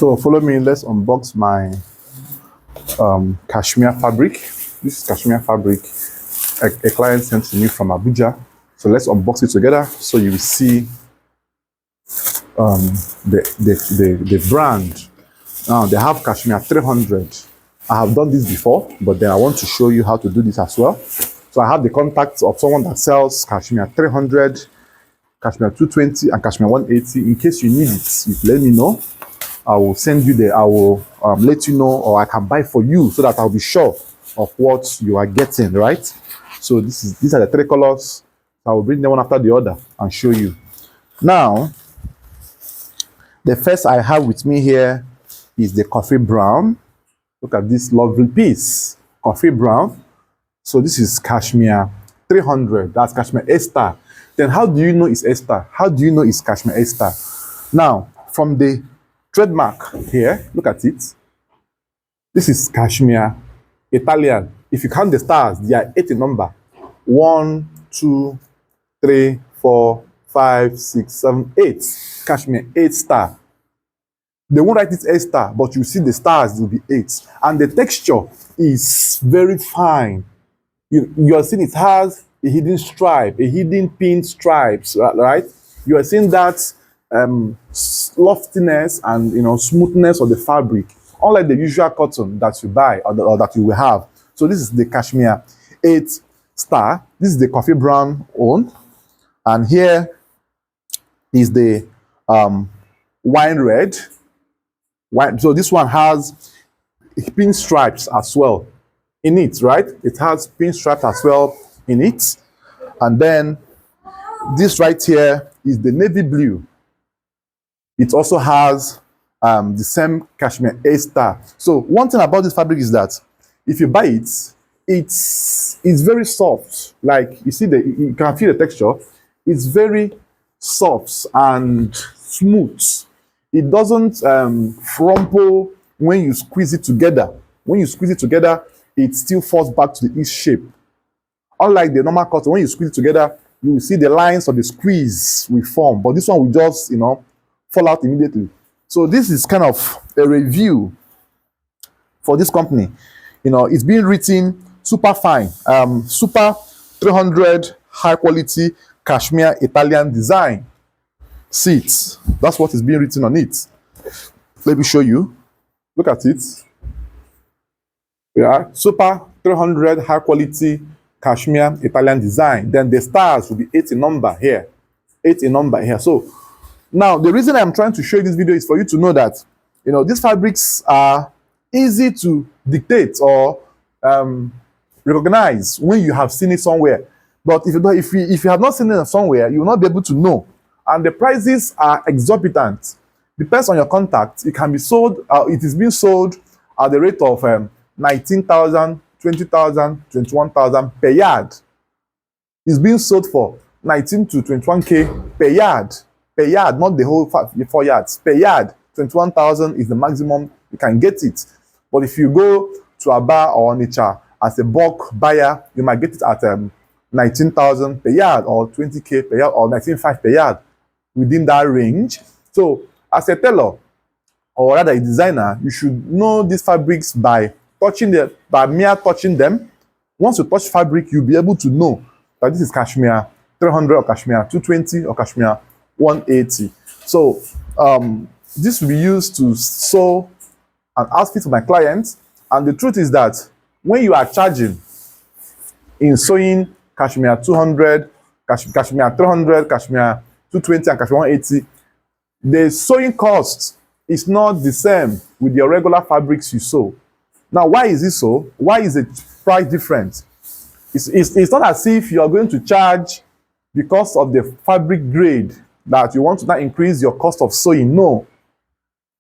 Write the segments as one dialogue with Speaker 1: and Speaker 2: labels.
Speaker 1: So follow me, let's unbox my cashmere fabric. This is cashmere fabric a client sent to me from Abuja. So let's unbox it together so you will see the brand. Now they have Cashmere 300. I have done this before, but then I want to show you how to do this as well. So I have the contacts of someone that sells Cashmere 300, Cashmere 220, and Cashmere 180. In case you need it, you let me know. I will send you I will let you know, or I can buy for you so that I'll be sure of what you are getting, right? So these are the three colors. I will bring them one after the other and show you. Now, the first I have with me here is the coffee brown. Look at this lovely piece, coffee brown. So this is Cashmere 300. That's Cashmere A-Star. Then how do you know it's A-Star? How do you know it's Cashmere A-Star? Now, from the trademark here, look at it. This is Cashmere Italian. If you count the stars, they are 8 in number. 1, 2, 3, 4, 5, 6, 7, 8. Cashmere 8-star. They won't write it A-star, but you see the stars will be 8. And the texture is very fine. You are seeing it has a hidden stripe, a hidden pin stripes, right? You are seeing that loftiness and smoothness of the fabric, unlike the usual cotton that you buy or that you will have. So this is the Cashmere 8-star. This is the coffee brown one, and here is the wine red. So this one has pin stripes as well in it, right? It has pin stripes as well in it. And then this right here is the navy blue. It also has the same Cashmere A-star. So one thing about this fabric is that if you buy it, it's very soft. Like you see, you can feel the texture. It's very soft and smooth. It doesn't crumple when you squeeze it together. When you squeeze it together, it still falls back to its shape. Unlike the normal cotton, when you squeeze it together, you will see the lines of the squeeze will form. But this one will just, fall out immediately. So this is kind of a review for this company. It's being written super fine, super 300 high quality Cashmere Italian design. See it. That's what is being written on it. Let me show you. Look at it. Yeah, super 300 high quality Cashmere Italian design. Then the stars will be 8 in number here. 8 in number here. So now the reason I'm trying to show you this video is for you to know that these fabrics are easy to dictate or recognize when you have seen it somewhere. But if you have not seen it somewhere, you will not be able to know. And the prices are exorbitant. Depends on your contact. It can be sold. It is being sold at the rate of 19,000, 20,000, 21,000 per yard. It's being sold for 19 to 21K per yard. Per yard, not the whole 4 yards. Per yard, 21,000 is the maximum you can get it. But if you go to Aba or Onitsha as a bulk buyer, you might get it at 19,000 per yard or 20K per yard or 19,500 per yard, within that range. So as a tailor, or rather a designer, you should know these fabrics by mere touching them. Once you touch fabric, you'll be able to know that this is Cashmere 300 or Cashmere 220 or Cashmere 180. So this will be used to sew an outfit for my clients. And the truth is that when you are charging in sewing Cashmere 200, Cashmere 300, Cashmere 220, and Cashmere 180, the sewing cost is not the same with your regular fabrics you sew. Now, why is this so? Why is the price different? It's not as if you are going to charge because of the fabric grade that you want to now increase your cost of sewing. No.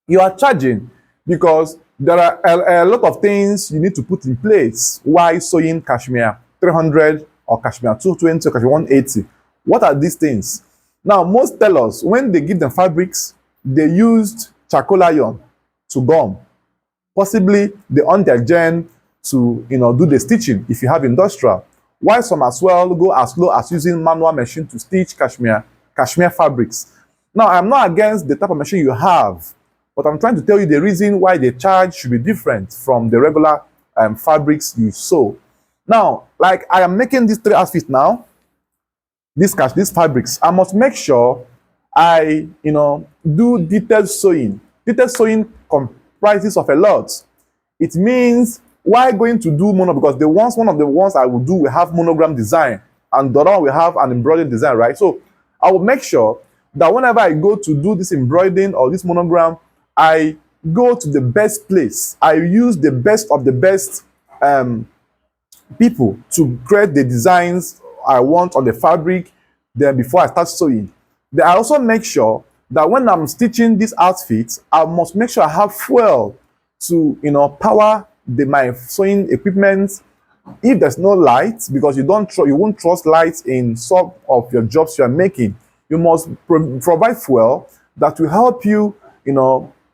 Speaker 1: You are charging because there are a lot of things you need to put in place while sewing Cashmere 300 or Cashmere 220 or Cashmere 180. What are these things? Now, most tailors, when they give them fabrics, they used charcoal iron to gum. Possibly they on their gen to do the stitching if you have industrial. While some as well go as low as using manual machine to stitch cashmere fabrics. Now, I'm not against the type of machine you have, But I'm trying to tell you the reason why the charge should be different from the regular fabrics you sew. Now, like I am making these 3 outfits now, these fabrics, I must make sure I, do detailed sewing. Detailed sewing comprises of a lot. It means why going to do mono, because one of the ones I will do will have monogram design, and the other one will have an embroidered design, right? So I will make sure that whenever I go to do this embroidering or this monogram, I go to the best place. I use the best of the best people to create the designs I want on the fabric. Then before I start sewing, then I also make sure that when I'm stitching these outfits, I must make sure I have fuel to power my sewing equipment. If there's no light, because you won't trust light in some of your jobs you are making, you must provide fuel that will help you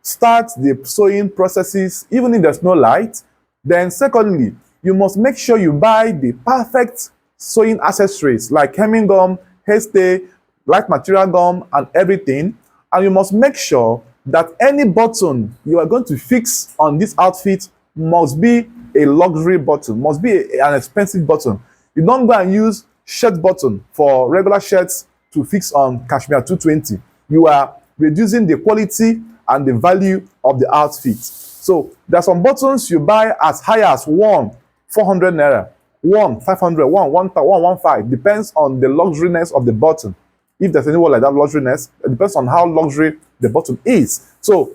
Speaker 1: start the sewing processes even if there's no light. Then secondly, you must make sure you buy the perfect sewing accessories like hemming gum, hairstay, light material gum, and everything. And you must make sure that any button you are going to fix on this outfit must be a luxury button, must be an expensive button. You don't go and use shirt button for regular shirts to fix on Kashmir 220. You are reducing the quality and the value of the outfit. So there are some buttons you buy as high as 400 naira, 500, 115, depends on the luxuriness of the button. If there's any word like that, luxuriness, it depends on how luxury the button is. So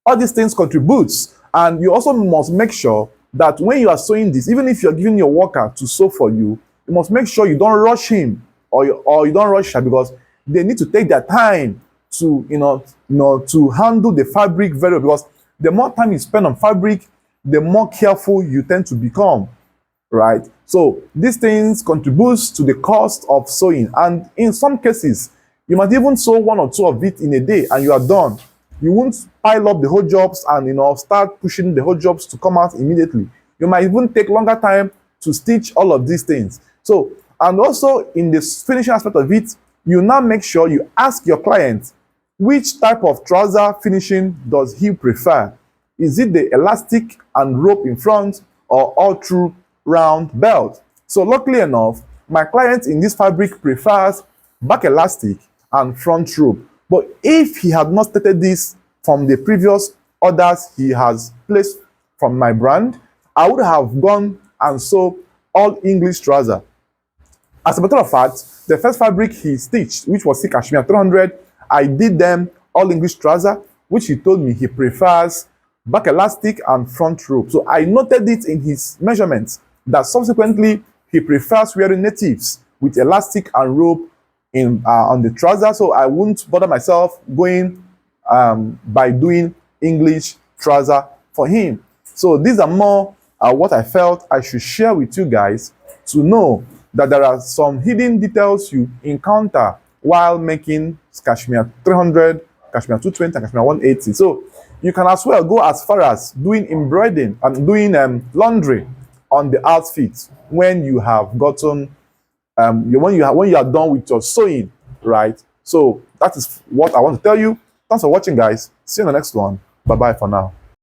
Speaker 1: all these things contributes, and you also must make sure that when you are sewing this, even if you're giving your worker to sew for you, you must make sure you don't rush him or you don't rush her, because they need to take their time to to handle the fabric very well, because the more time you spend on fabric, the more careful you tend to become, right? So these things contributes to the cost of sewing, and in some cases you might even sew 1 or 2 of it in a day and you are done. You won't pile up the whole jobs and start pushing the whole jobs to come out immediately. You might even take longer time to stitch all of these things. So, and also in the finishing aspect of it, you now make sure you ask your client which type of trouser finishing does he prefer. Is it the elastic and rope in front, or all through round belt? So luckily enough, my client in this fabric prefers back elastic and front rope. But if he had not stated this from the previous orders he has placed from my brand, I would have gone and sew all English trouser. As a matter of fact, the first fabric he stitched, which was Kashmir 300, I did them all English trouser, which he told me he prefers back elastic and front rope. So I noted it in his measurements that subsequently he prefers wearing natives with elastic and rope on the trouser. So I won't bother myself going by doing English trouser for him. So these are more what I felt I should share with you guys, to know that there are some hidden details you encounter while making Kashmir 300, Kashmir 220, and Kashmir 180. So you can as well go as far as doing embroidering and doing laundry on the outfit when you have gotten when you are done with your sewing, right? So that is what I want to tell you. Thanks for watching, guys. See you in the next one. Bye bye for now.